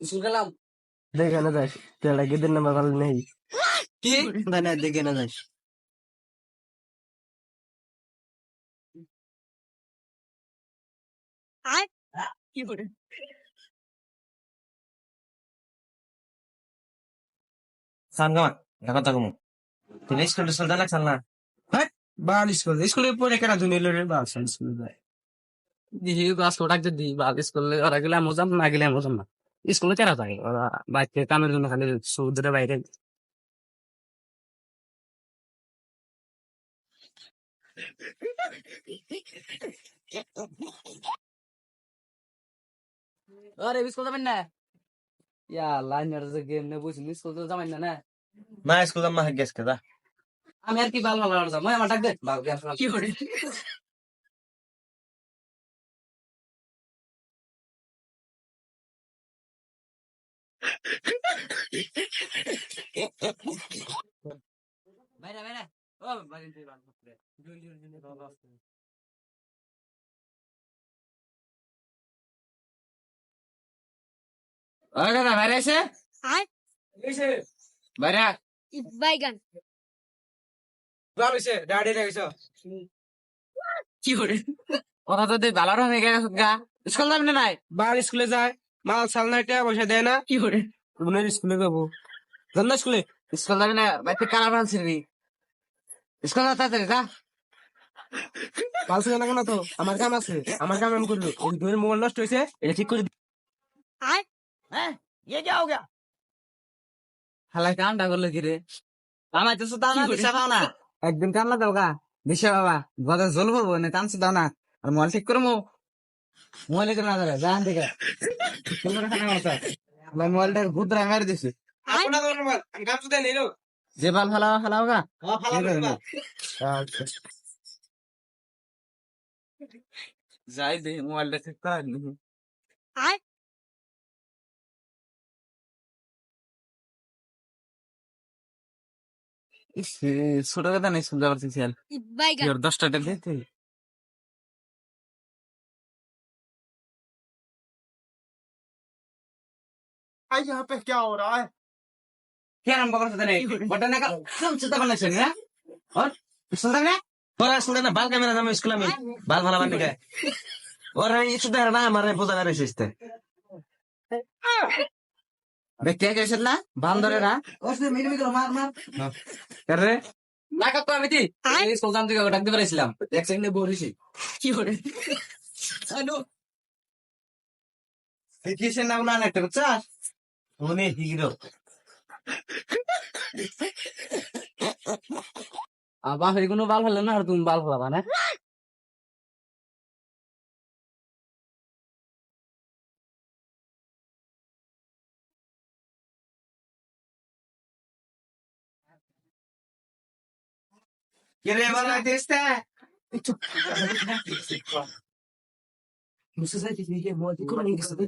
School গেলাম। দেখে না যাস তেলা গেদের নাম্বার ভালো নেই কি না দেখে না যাস। কি করে সানগামা এটা কথা কমু তুমি স্কুল টিস্কুল জানা চাল না বাল স্কুলে পড়ে কেনা দুনিয়া রে বাল স্কুলে যায় দিহি ক্লাস কোটাক যদি বাল স্কুলে ওরা গেলে মজাম না গেলে মজাম না। স্কুলে কেরা থাকে ওরা বাইরে কামের জন্য খালি সমুদ্রের বাইরে। আরে স্কুল যাবেন না? ইয়া লাইনের যে গেম নে বুঝিনি স্কুল তো যাবেন না না? না স্কুল জাম্মা হয়ে গেছে দা আমি আর কি বাল ভালো যাবো আমার ডাক দে বাল গেম কি করে বাইরে বাইরে ও বাইরে দিয়ে বাল করে জুন বাবা আছে। আরে দাদা বাইরে এসে আর বাইরে বাইগান বাল হইছে ডাডি রে গেছো কি করে কথা তো তুই ভালো হয়ে গেছে গা। স্কুল যাবেন না নাই? বাল স্কুলে যায় মাল সাল নাই টাকা পয়সা দেয় না কি করে তুমি স্কুলে যাবো জান না স্কুলে স্কুল যাবি না বাইরে কারা বানছিস রে স্কুল যা তাড়াতাড়ি যা। বাল ছিল না কেন তো আমার কাম আছে আমার কাম আমি করলো ওই দুই মোবাইল নষ্ট হয়েছে এটা ঠিক করে আর হ্যাঁ ये क्या हो गया হালাই কামটা করলো কি রে আমার তো দাও না দিশা পাও না একদিন কামলা দাও গা দিশা বাবা গদা জল পড়বো না কামছে দাও না আর মোবাইল ঠিক করবো মোবাইল না ধরে জান দেখে মোবাইলটা গুদরা মেরে দিছি আপনার মোবাইল আমি কাম সুদা নেই যে বাল ফালাও ফালাও গা যাই দে মোবাইলটা ঠিক করা আর ছোট কথা নেই শুনতে পারতেছি আর বাইগান 10টা দিতে आई यहाँ पे क्या हो रहा है क्या नाम बाबा सदा नहीं बटन का हम चिंता करना चाहिए ना और सुनता ना তোরা স্কুল না বাল ক্যামেরা জামা স্কুল আমি বাল ভালো বানি গায় ওরা ইসু দেয় না আমারে বোঝা না রেসিস্তে ব্যক্তি कैसे ना बांदर है ना उसने मेरे भी मार मार कर रे না কাকু আমি দি এই সোজাম থেকে ডাক দিতে পারিছিলাম এক সেকেন্ডে বলিছি কি করে আনো কিসের নাম না একটা বুঝছাস উনি হিরো বাপের কোনো বাল ফেলে না আর তুমি বাল ফেলাবা না কে রে বালা দেখতে मुझसे साथ ही ये मौत को नहीं कर सकते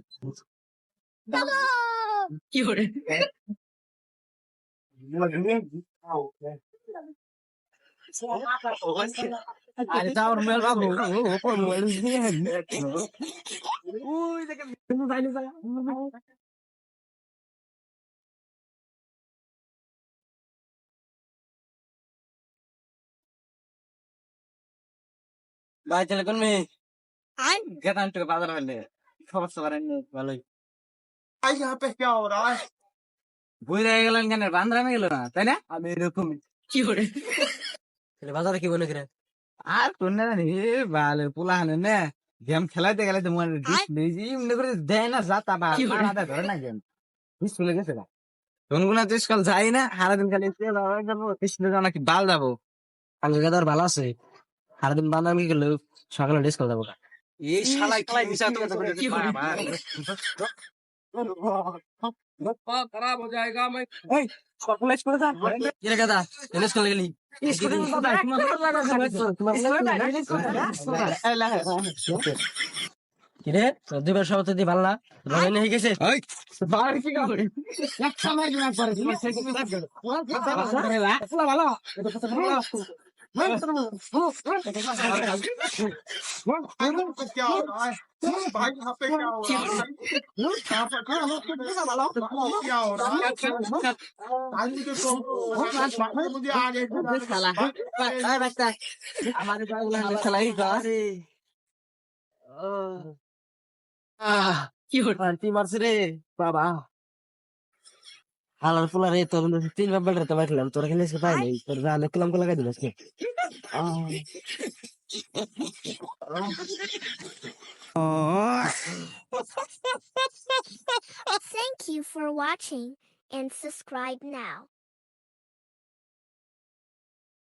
কি করে আরে তাওর মেল বাবু ওপর মোবাইল দিয়ে ওই দেখে তুমি বাইরে যা ভাই চলে কোন মেয়ে আর গেতাম তো বাজার হলে খবর সবার নেই ভালোই आई यहाँ पे क्या हो रहा है বই রয়ে গেলেন কেন বান্দরামে গেল না তাই না আমি এরকম কি করে বাজারে কি বলে কিনা আর কোন না জানি ভালো পোলা হানে না গেম খেলাইতে গেলে তো মনে এমনি করে দেয় না যাতা বা আলাদা ধরে না গেম স্কুলে গেছে না কোনগুনা তো স্কুল যাই না সারাদিন খালি স্কুলে যাও নাকি বাল যাবো আঙ্গুল গাদার ভালো আছে সারাদিন বান্ধব কি গেল সকালে ডিসকাল যাবো এই শালাই খেলাই দিছা তো কি করে खराब हो जाएगा मैं कॉलेज पढ़ था ये कहता टेनिस खेलने के लिए কিরে দুইবার সভাপতি ভালো না রবে হয়ে গেছে বার কি করে এক সময় না পারে ভালো শালা এই বাচ্চা আমার খেলাই করে কি শান্তি মারছে রে বাবা হালার ফুলা রে তোর 3 বার বেড়াতে পারলাম তোর এখানে এসে পাই নাই তোর রানে কলাম লাগাই দিল আজকে Thank you for watching and subscribe now.